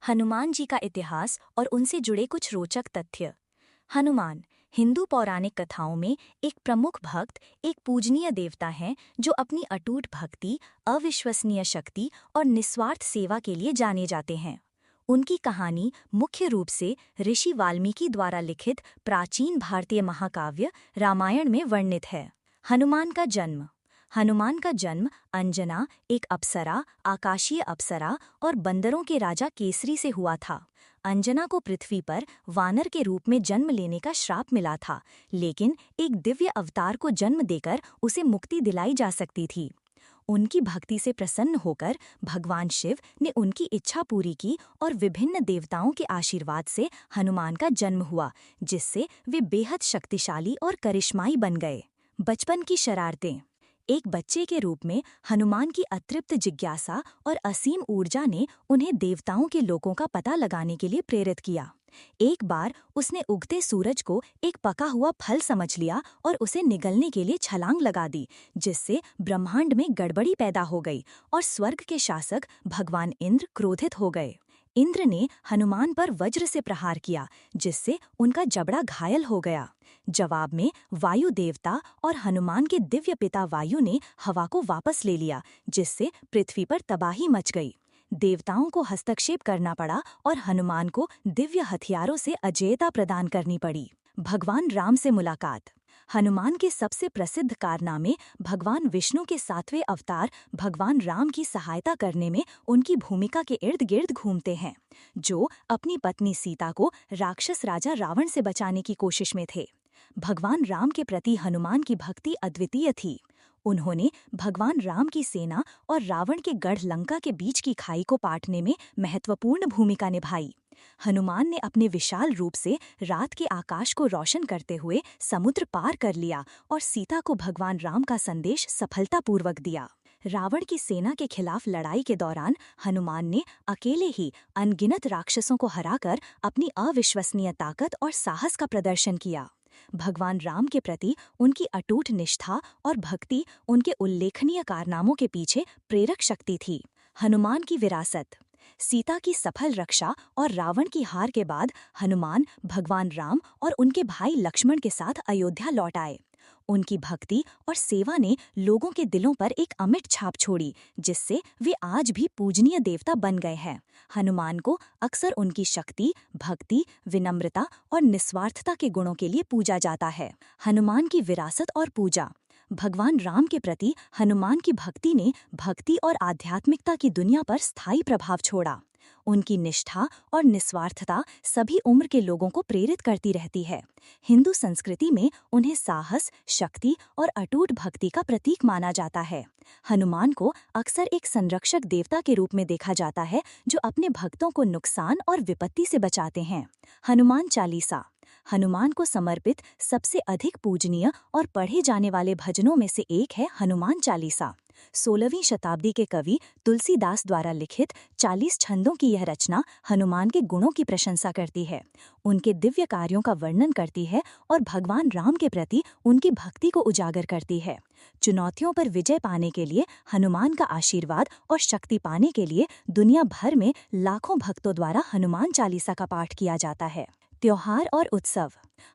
हनुमान जी का इतिहास और उनसे जुड़े कुछ रोचक तथ्य। हनुमान हिंदू पौराणिक कथाओं में एक प्रमुख भक्त, एक पूजनीय देवता हैं जो अपनी अटूट भक्ति, अविश्वसनीय शक्ति और निस्वार्थ सेवा के लिए जाने जाते हैं। उनकी कहानी मुख्य रूप से ऋषि वाल्मीकि द्वारा लिखित प्राचीन भारतीय महाकाव्य रामायण में वर्णित है। हनुमान का जन्म अंजना, एक अप्सरा, आकाशीय अप्सरा और बंदरों के राजा केसरी से हुआ था। अंजना को पृथ्वी पर वानर के रूप में जन्म लेने का श्राप मिला था, लेकिन एक दिव्य अवतार को जन्म देकर उसे मुक्ति दिलाई जा सकती थी। उनकी भक्ति से प्रसन्न होकर भगवान शिव ने उनकी इच्छा पूरी की और विभिन्न देवताओं के आशीर्वाद से हनुमान का जन्म हुआ, जिससे वे बेहद शक्तिशाली और करिश्माई बन गए। बचपन की शरारतें। एक बच्चे के रूप में हनुमान की अतृप्त जिज्ञासा और असीम ऊर्जा ने उन्हें देवताओं के लोकों का पता लगाने के लिए प्रेरित किया। एक बार उसने उगते सूरज को एक पका हुआ फल समझ लिया और उसे निगलने के लिए छलांग लगा दी, जिससे ब्रह्मांड में गड़बड़ी पैदा हो गई और स्वर्ग के शासक भगवान इंद्र क्रोधित हो गए। इंद्र ने हनुमान पर वज्र से प्रहार किया, जिससे उनका जबड़ा घायल हो गया। जवाब में वायु देवता और हनुमान के दिव्य पिता वायु ने हवा को वापस ले लिया, जिससे पृथ्वी पर तबाही मच गई। देवताओं को हस्तक्षेप करना पड़ा और हनुमान को दिव्य हथियारों से अजेयता प्रदान करनी पड़ी। भगवान राम से मुलाकात। हनुमान के सबसे प्रसिद्ध कारनामे भगवान विष्णु के 7वें अवतार भगवान राम की सहायता करने में उनकी भूमिका के इर्द गिर्द घूमते हैं, जो अपनी पत्नी सीता को राक्षस राजा रावण से बचाने की कोशिश में थे। भगवान राम के प्रति हनुमान की भक्ति अद्वितीय थी। उन्होंने भगवान राम की सेना और रावण के गढ़ लंका के बीच की खाई को पाटने में महत्वपूर्ण भूमिका निभाई। हनुमान ने अपने विशाल रूप से रात के आकाश को रोशन करते हुए समुद्र पार कर लिया और सीता को भगवान राम का संदेश सफलतापूर्वक दिया। रावण की सेना के खिलाफ लड़ाई के दौरान हनुमान ने अकेले ही अनगिनत राक्षसों को हराकर अपनी अविश्वसनीय ताकत और साहस का प्रदर्शन किया। भगवान राम के प्रति उनकी अटूट निष्ठा और भक्ति उनके उल्लेखनीय कारनामों के पीछे प्रेरक शक्ति थी। हनुमान की विरासत। सीता की सफल रक्षा और रावण की हार के बाद हनुमान भगवान राम और उनके भाई लक्ष्मण के साथ अयोध्या लौट आए। उनकी भक्ति और सेवा ने लोगों के दिलों पर एक अमिट छाप छोड़ी, जिससे वे आज भी पूजनीय देवता बन गए हैं। हनुमान को अक्सर उनकी शक्ति, भक्ति, विनम्रता और निस्वार्थता के गुणों के लिए पूजा जाता है। हनुमान की विरासत और पूजा। भगवान राम के प्रति हनुमान की भक्ति ने भक्ति और आध्यात्मिकता की दुनिया पर स्थायी प्रभाव छोड़ा। उनकी निष्ठा और निस्वार्थता सभी उम्र के लोगों को प्रेरित करती रहती है। हिंदू संस्कृति में उन्हें साहस, शक्ति और अटूट भक्ति का प्रतीक माना जाता है। हनुमान को अक्सर एक संरक्षक देवता के रूप में देखा जाता है, जो अपने भक्तों को नुकसान और विपत्ति से बचाते हैं। हनुमान चालीसा। हनुमान को समर्पित सबसे अधिक पूजनीय और पढ़े जाने वाले भजनों में से एक है हनुमान चालीसा। 16वीं शताब्दी के कवि तुलसीदास द्वारा लिखित 40 छंदों की यह रचना हनुमान के गुणों की प्रशंसा करती है, उनके दिव्य कार्यों का वर्णन करती है और भगवान राम के प्रति उनकी भक्ति को उजागर करती है। चुनौतियों पर विजय पाने के लिए हनुमान का आशीर्वाद और शक्ति पाने के लिए दुनिया भर में लाखों भक्तों द्वारा हनुमान चालीसा का पाठ किया जाता है। त्योहार और उत्सव।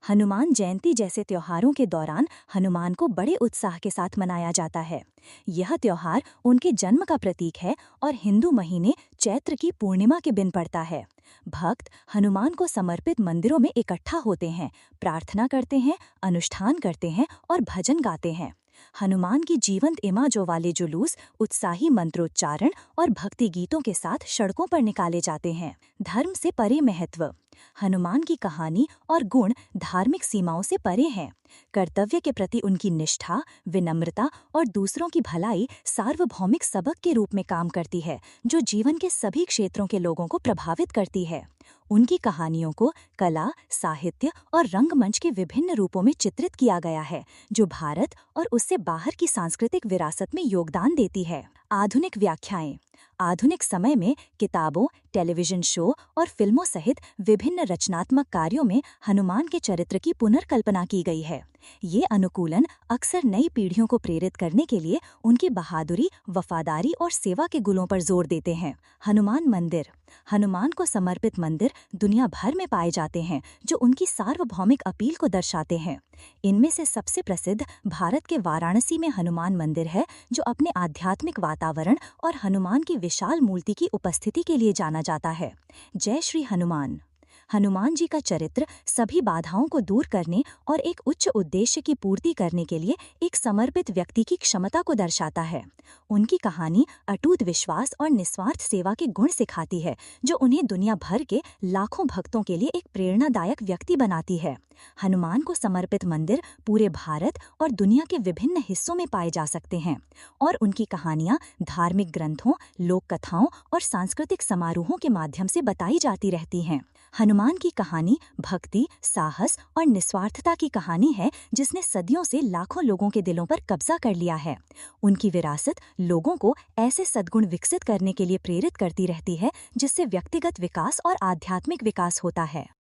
हनुमान जयंती जैसे त्योहारों के दौरान हनुमान को बड़े उत्साह के साथ मनाया जाता है। यह त्योहार उनके जन्म का प्रतीक है और हिंदू महीने चैत्र की पूर्णिमा के दिन पड़ता है। भक्त हनुमान को समर्पित मंदिरों में इकट्ठा होते हैं, प्रार्थना करते हैं, अनुष्ठान करते हैं और भजन गाते हैं। हनुमान की जीवंत इमाजों वाले जुलूस उत्साही मंत्रोच्चारण और भक्ति गीतों के साथ सड़कों पर निकाले जाते हैं। धर्म से परे महत्व। हनुमान की कहानी और गुण धार्मिक सीमाओं से परे हैं। कर्तव्य के प्रति उनकी निष्ठा, विनम्रता और दूसरों की भलाई सार्वभौमिक सबक के रूप में काम करती है, जो जीवन के सभी क्षेत्रों के लोगों को प्रभावित करती है। उनकी कहानियों को कला, साहित्य और रंगमंच के विभिन्न रूपों में चित्रित किया गया है, जो भारत और उससे बाहर की सांस्कृतिक विरासत में योगदान देती है। आधुनिक व्याख्याएं। आधुनिक समय में किताबों, टेलीविजन शो और फिल्मों सहित विभिन्न रचनात्मक कार्यों में हनुमान के चरित्र की पुनर्कल्पना की गई है। ये अनुकूलन अक्सर नई पीढ़ियों को प्रेरित करने के लिए उनकी बहादुरी, वफादारी और सेवा के गुणों पर जोर देते हैं। हनुमान मंदिर। हनुमान को समर्पित मंदिर दुनिया भर में पाए जाते हैं, जो उनकी सार्वभौमिक अपील को दर्शाते हैं। इनमें से सबसे प्रसिद्ध भारत के वाराणसी में हनुमान मंदिर है, जो अपने आध्यात्मिक वातावरण और हनुमान की विशाल मूर्ति की उपस्थिति के लिए जाना जाता है। जय श्री हनुमान। हनुमान जी का चरित्र सभी बाधाओं को दूर करने और एक उच्च उद्देश्य की पूर्ति करने के लिए एक समर्पित व्यक्ति की क्षमता को दर्शाता है। उनकी कहानी अटूट विश्वास और निस्वार्थ सेवा के गुण सिखाती है, जो उन्हें दुनिया भर के लाखों भक्तों के लिए एक प्रेरणादायक व्यक्ति बनाती है। हनुमान को समर्पित मंदिर पूरे भारत और दुनिया के विभिन्न हिस्सों में पाए जा सकते हैं और उनकी कहानियां धार्मिक ग्रंथों, लोक कथाओं और सांस्कृतिक समारोहों के माध्यम से बताई जाती रहती हैं। हनुमान की कहानी भक्ति, साहस और निस्वार्थता की कहानी है, जिसने सदियों से लाखों लोगों के दिलों पर कब्जा कर लिया है। उनकी विरासत लोगों को ऐसे सद्गुण विकसित करने के लिए प्रेरित करती रहती है, जिससे व्यक्तिगत विकास और आध्यात्मिक विकास होता है।